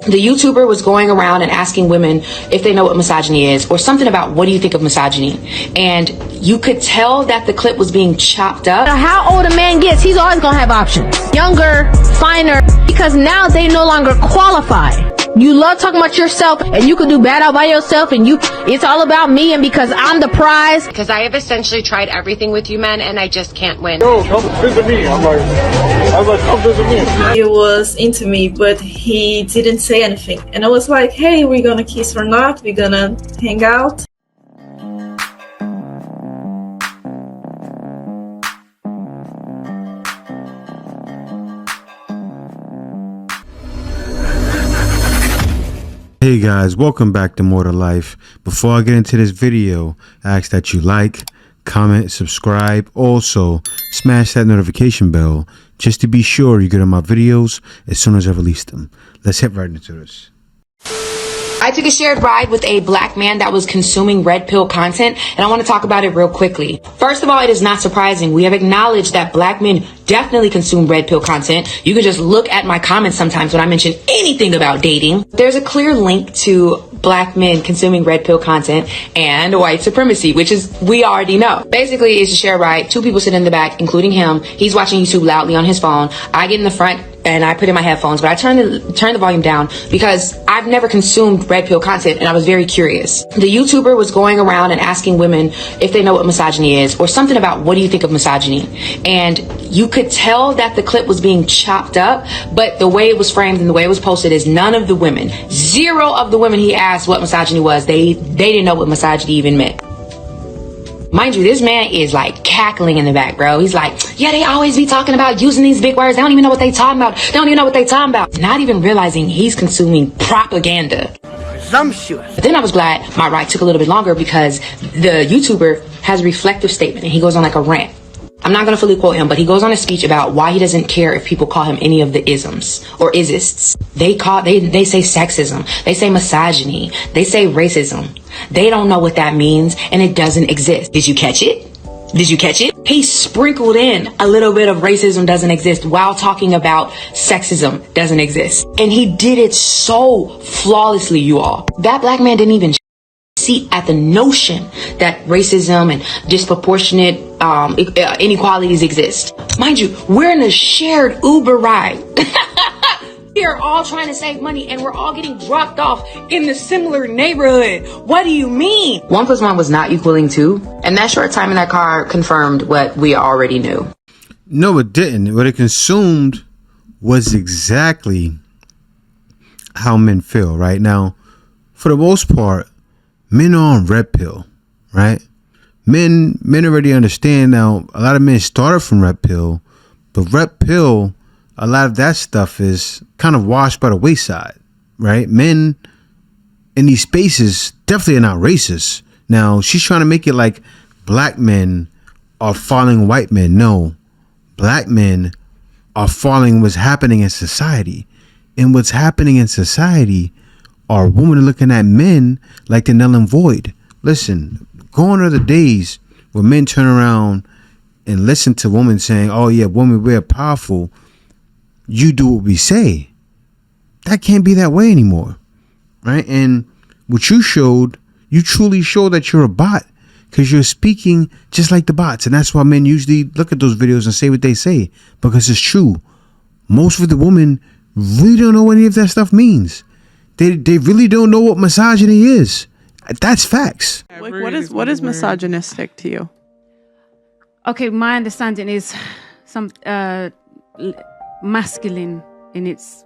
The YouTuber was going around and asking women if they know what misogyny is, or something about what do you think of misogyny. And you could tell that the clip was being chopped up. How old a man gets, he's always gonna have options. Younger, finer, because now they no longer qualify. You love talking about yourself, and you could do bad out by yourself, and it's all about me, and because I'm the prize. Because I have essentially tried everything with you men, and I just can't win. Yo, come visit me. I was like, come visit me. He was into me, but he didn't say anything. And I was like, hey, we're gonna kiss or not? We're gonna hang out? Hey guys, welcome back to More to Life. Before I get into this video, I ask that you like, comment, subscribe. Also, smash that notification bell just to be sure you get on my videos as soon as I release them. Let's head right into this. I took a shared ride with a black man that was consuming red pill content, and I want to talk about it real quickly. First of all, it is not surprising. We have acknowledged that black men definitely consume red pill content. You can just look at my comments sometimes when I mention anything about dating. There's a clear link to black men consuming red pill content and white supremacy, which is, we already know. Basically, it's a shared ride. Two people sit in the back, including him. He's watching YouTube loudly on his phone. I get in the front and I put in my headphones, but I turn the volume down because I've never consumed red pill content, and I was very curious. The YouTuber was going around and asking women if they know what misogyny is, or something about what do you think of misogyny. And you could tell that the clip was being chopped up, but the way it was framed and the way it was posted is none of the women, zero of the women he asked what misogyny was, they didn't know what misogyny even meant. Mind you, this man is like cackling in the back, bro. He's like, yeah, they always be talking about using these big words. They don't even know what they talking about. They don't even know what they talking about. Not even realizing he's consuming propaganda. Presumptuous. But then I was glad my ride took a little bit longer because the YouTuber has a reflective statement and he goes on like a rant. I'm not going to fully quote him, but he goes on a speech about why he doesn't care if people call him any of the isms or isists. They say sexism. They say misogyny. They say racism. They don't know what that means, and it doesn't exist. Did you catch it? Did you catch it? He sprinkled in a little bit of racism doesn't exist while talking about sexism doesn't exist. And he did it so flawlessly, you all. That black man didn't even see at the notion that racism and disproportionate inequalities exist. Mind you, we're in a shared Uber ride. We are all trying to save money and we're all getting dropped off in the similar neighborhood. What do you mean? 1 + 1 was not equaling 2, and that short time in that car confirmed what we already knew. No, it didn't. What it consumed was exactly how men feel right now. For the most part, men are on red pill, right? Men already understand now. A lot of men started from red pill, but red pill, a lot of that stuff is kind of washed by the wayside, right? Men in these spaces definitely are not racist. Now, she's trying to make it like black men are following white men. No, black men are following what's happening in society. And what's happening in society are women looking at men like they're null and void. Listen, gone are the days where men turn around and listen to women saying, oh yeah, women, we're powerful. You do what we say. That can't be that way anymore, right? And what you showed, you truly showed that you're a bot because you're speaking just like the bots. And that's why men usually look at those videos and say what they say, because it's true. Most of the women really don't know what any of that stuff means. They really don't know what misogyny is. That's facts. Like, what is misogynistic to you? Okay, my understanding is some masculine in its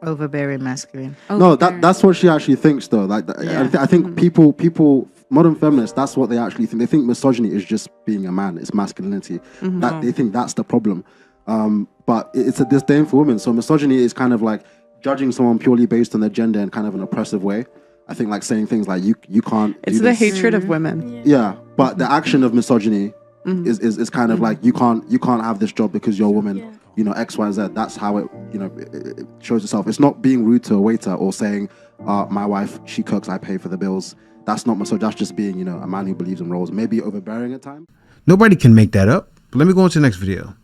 overbearing masculine. No, that's what she actually thinks, though. Like, yeah. I think people, modern feminists, that's what they actually think. They think misogyny is just being a man. It's masculinity. That they think that's the problem. But it's a disdain for women. So misogyny is kind of like judging someone purely based on their gender in kind of an oppressive way. I think like saying things like you can't. It's the hatred of women. Yeah, but the action of misogyny is kind of like you can't have this job because you're a woman. Yeah. You know, X, Y, Z. That's how it it shows itself. It's not being rude to a waiter or saying, my wife, she cooks, I pay for the bills. That's not misogyny. That's just being, a man who believes in roles. Maybe overbearing at times. Nobody can make that up. But let me go on to the next video.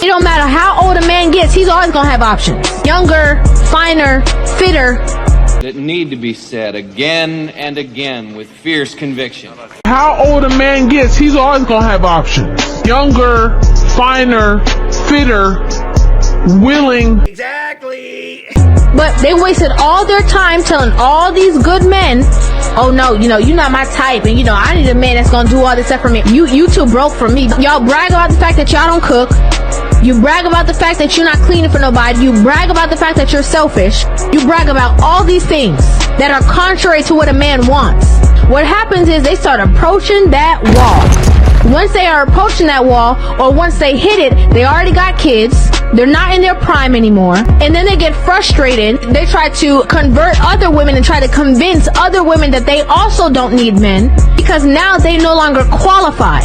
It don't matter how old a man gets, he's always gonna have options. Younger, finer, fitter. That need to be said again and again with fierce conviction. How old a man gets, he's always gonna have options. Younger, finer, fitter, willing. Exactly. But they wasted all their time telling all these good men, oh no, you're not my type, and I need a man that's gonna do all this stuff for me. You too broke for me. Y'all brag about the fact that y'all don't cook. You brag about the fact that you're not cleaning for nobody. You brag about the fact that you're selfish. You brag about all these things that are contrary to what a man wants. What happens is they start approaching that wall. Once they are approaching that wall, or once they hit it, they already got kids. They're not in their prime anymore. And then they get frustrated. They try to convert other women and try to convince other women that they also don't need men, because now they no longer qualify.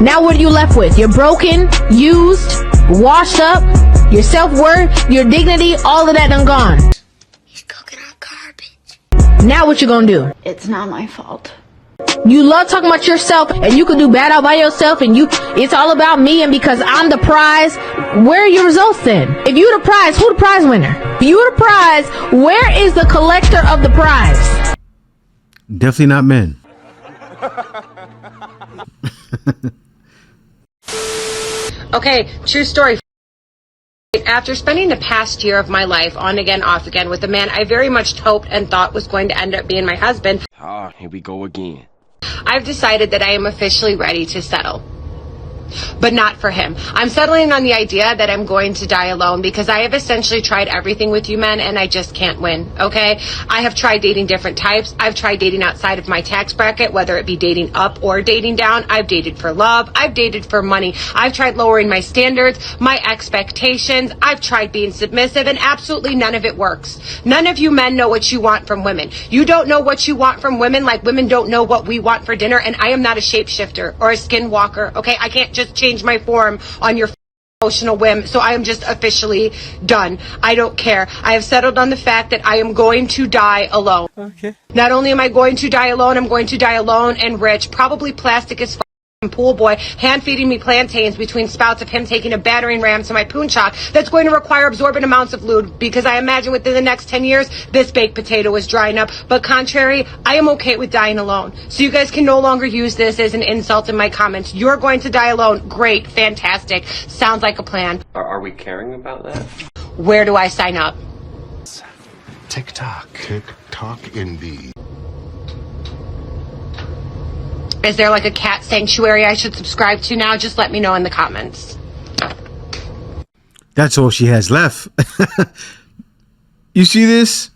Now what are you left with? You're broken, used, washed up, your self-worth, your dignity, all of that done gone. He's cooking up garbage. Now what you gonna do? It's not my fault. You love talking about yourself, and you can do bad out by yourself, and it's all about me, and because I'm the prize. Where are your results then? If you the prize, who the prize winner? If you the prize, where is the collector of the prize? Definitely not men. Okay, true story. After spending the past year of my life on again, off again with a man I very much hoped and thought was going to end up being my husband. Here we go again. I've decided that I am officially ready to settle. But not for him. I'm settling on the idea that I'm going to die alone, because I have essentially tried everything with you men and I just can't win, okay? I have tried dating different types. I've tried dating outside of my tax bracket, whether it be dating up or dating down. I've dated for love. I've dated for money. I've tried lowering my standards, my expectations. I've tried being submissive, and absolutely none of it works. None of you men know what you want from women. You don't know what you want from women like women don't know what we want for dinner, and I am not a shapeshifter or a skinwalker, okay? I can't just change my form on your emotional whim, so I am just officially done. I don't care. I have settled on the fact that I am going to die alone. Okay. Not only am I going to die alone, I'm going to die alone and rich, probably plastic as pool boy, hand feeding me plantains between spouts of him taking a battering ram to my poonchok that's going to require absorbent amounts of lube, because I imagine within the next 10 years this baked potato is drying up. But contrary, I am okay with dying alone, so you guys can no longer use this as an insult in my comments. You're going to die alone. Great, fantastic, sounds like a plan. Are we caring about that? Where do I sign up? TikTok. TikTok indeed. Is there like a cat sanctuary I should subscribe to now? Just let me know in the comments. That's all she has left. You see this?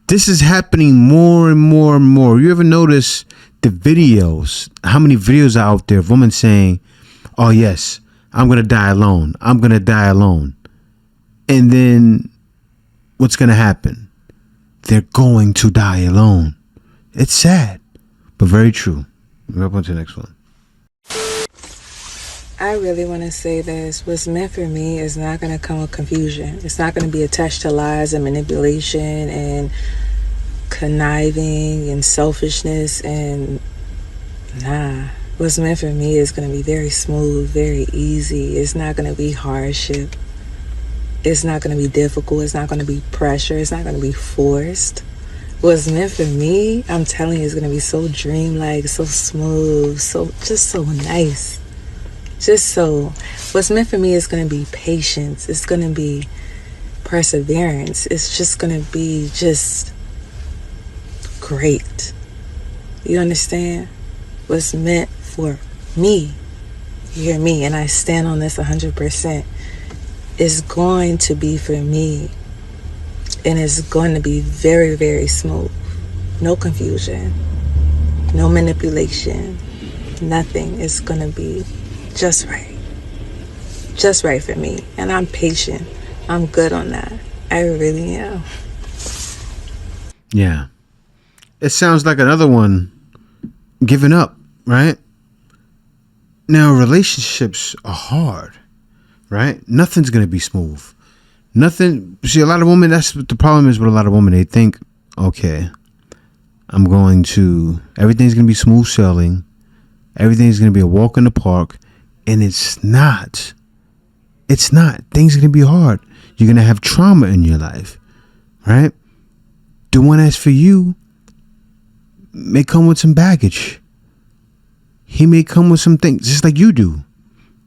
This is happening more and more and more. You ever notice the videos? How many videos are out there of women saying, oh yes, I'm going to die alone. I'm going to die alone. And then what's going to happen? They're going to die alone. It's sad, but very true. We're up on to the next one. I really want to say this. What's meant for me is not going to come with confusion. It's not going to be attached to lies and manipulation and conniving and selfishness. And nah, what's meant for me is going to be very smooth, very easy. It's not going to be hardship. It's not going to be difficult. It's not going to be pressure. It's not going to be forced. What's meant for me, I'm telling you, is going to be so dreamlike, so smooth, just so nice. What's meant for me is going to be patience. It's going to be perseverance. It's just going to be just great. You understand? What's meant for me, you hear me, and I stand on this 100%, is going to be for me. And it's going to be very, very smooth. No confusion. No manipulation. Nothing. It's going to be just right. Just right for me. And I'm patient. I'm good on that. I really am. Yeah. It sounds like another one giving up, right? Now, relationships are hard, right? Nothing's going to be smooth. Nothing. See, a lot of women, that's what the problem is with a lot of women. They think, okay, everything's going to be smooth sailing. Everything's going to be a walk in the park. And it's not. It's not. Things are going to be hard. You're going to have trauma in your life, right? The one that's for you may come with some baggage. He may come with some things just like you do,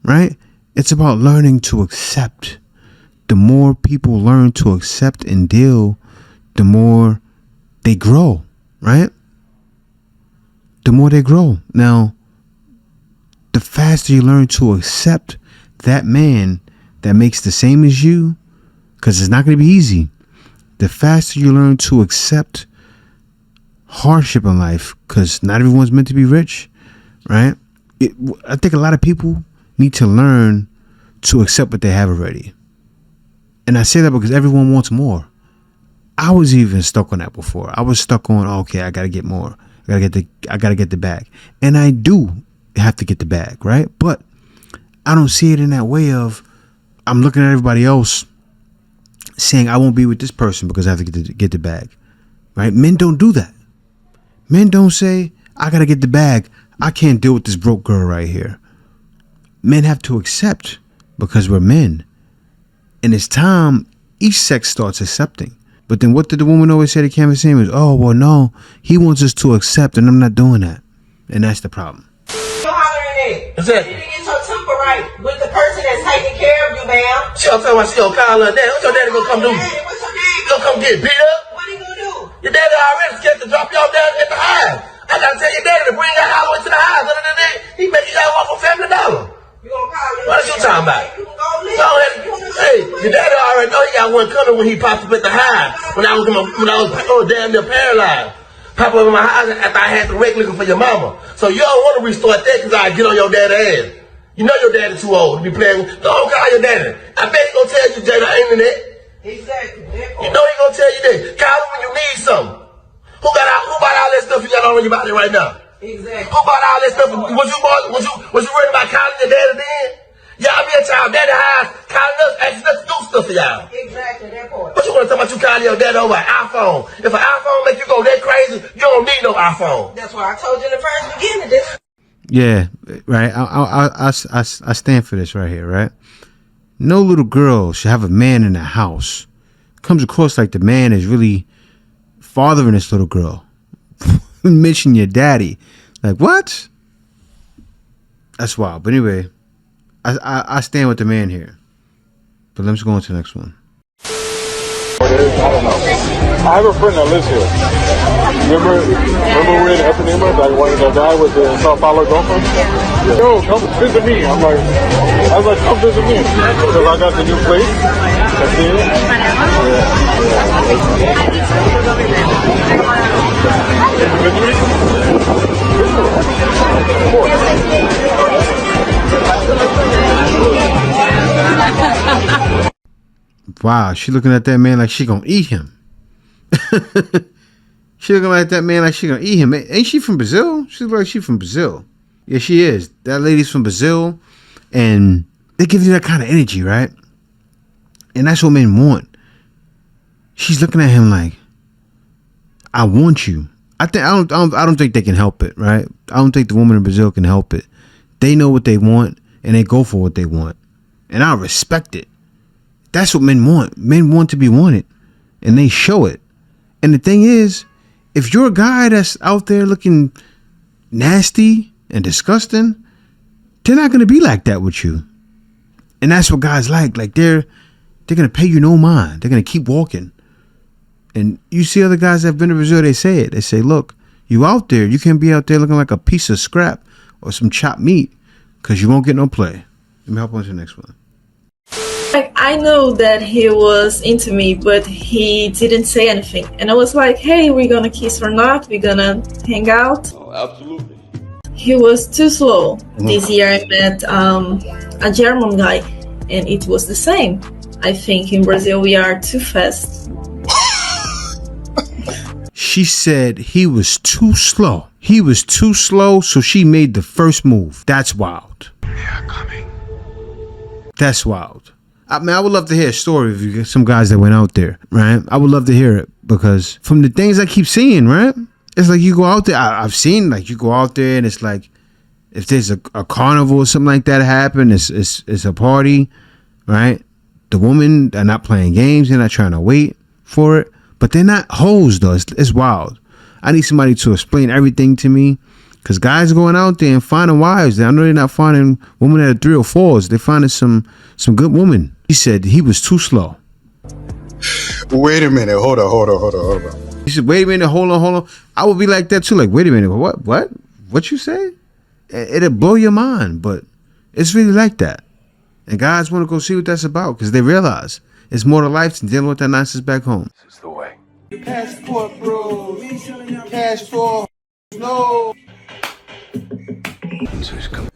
right? It's about learning to accept. The more people learn to accept and deal, the more they grow, right? The more they grow. Now, the faster you learn to accept that man that makes the same as you, because it's not going to be easy. The faster you learn to accept hardship in life, because not everyone's meant to be rich, right? I think a lot of people need to learn to accept what they have already. And I say that because everyone wants more. I was even stuck on that before. I was stuck on, okay, I gotta get more. I gotta get the bag. And I do have to get the bag, right? But I don't see it in that way of I'm looking at everybody else saying I won't be with this person because I have to get the bag, right? Men don't do that. Men don't say I gotta get the bag. I can't deal with this broke girl right here. Men have to accept because we're men. And it's time each sex starts accepting. But then what did the woman always say to Cameron Samuels? Oh, well, no, he wants us to accept, and I'm not doing that. And that's the problem. What's that? You didn't get your temper right with the person that's taking care of you, ma'am. She don't tell me she gonna call her dad. What's your daddy gonna come do? What's your daddy? You gonna come get beat up? What he gonna do? Your daddy already scared to drop your dad at the hive. I gotta tell your daddy to bring your all the way to the hive. Other than that, he making y'all walk for $family. You gonna call your What are you talking about? You gonna go live? Go ahead. Hey, your daddy already know he got one coming when he popped up at the hive. When I was damn near paralyzed. Pop up in my house after I had the wreck looking for your mama. So you don't want to restart that because I get on your daddy ass. You know your daddy too old to be playing with. Don't call your daddy. I bet he gonna tell you Jada ain't in that. Exactly. You know he gonna tell you that. Call him when you need something. Who bought all that stuff you got on your body right now? Exactly. Who bought all that stuff? Was you worried about calling your daddy then? Y'all be at y'all daddy house calling us, asking us to do stuff for y'all. Exactly, that part. What you want to talk about you calling your daddy over an iPhone? If an iPhone make you go that crazy, you don't need no iPhone. That's why I told you in the first beginning this. Yeah, right. I stand for this right here, right? No little girl should have a man in the house. Comes across like the man is really fathering this little girl. Mention your daddy. Like, what? That's wild. But anyway, I stand with the man here. But let's go on to the next one. I have a friend that lives here. Remember we were in the upper neighborhood, like one of the guy with the Sao Paulo girlfriend? Yo, come visit me. I was like, come visit me. Because I got the new place. That's Wow, she looking at that man like she gonna eat him. She looking at that man like she gonna eat him. Ain't she from Brazil? She look like she from Brazil. Yeah, she is. That lady's from Brazil, and they give you that kind of energy, right? And that's what men want. She's looking at him like, I want you. I don't think they can help it, right? I don't think the woman in Brazil can help it. They know what they want, and they go for what they want, and I respect it. That's what men want. Men want to be wanted, and they show it. And the thing is, if you're a guy that's out there looking nasty and disgusting, they're not going to be like that with you. And that's what guys like. Like they're going to pay you no mind. They're going to keep walking. And you see other guys that have been to Brazil, they say it. They say, look, you out there, you can't be out there looking like a piece of scrap or some chopped meat because you won't get no play. Let me hop on to the next one. Like, I know that he was into me, but he didn't say anything. And I was like, hey, we're gonna kiss or not? We're gonna hang out? Oh, absolutely. He was too slow. This year I met a German guy, and it was the same. I think in Brazil we are too fast. She said he was too slow. He was too slow, so she made the first move. That's wild. They're coming. That's wild. I mean, I would love to hear a story of you, some guys that went out there, right? I would love to hear it because from the things I keep seeing, right? It's like you go out there. I've seen like you go out there and it's like if there's a carnival or something like that happen, it's a party, right? The women are not playing games. They're not trying to wait for it. But they're not hoes, though. It's wild. I need somebody to explain everything to me. Because guys going out there and finding wives. I know they're not finding women that are 3 or 4s. They're finding some good women. He said he was too slow. Wait a minute. Hold on. He said, wait a minute. Hold on. I would be like that, too. Like, wait a minute. What you say? It'll blow your mind. But it's really like that. And guys want to go see what that's about because they realize it's more to life than dealing with that nonsense back home. This is the way. Passport, bro. Cash for no. So he's come.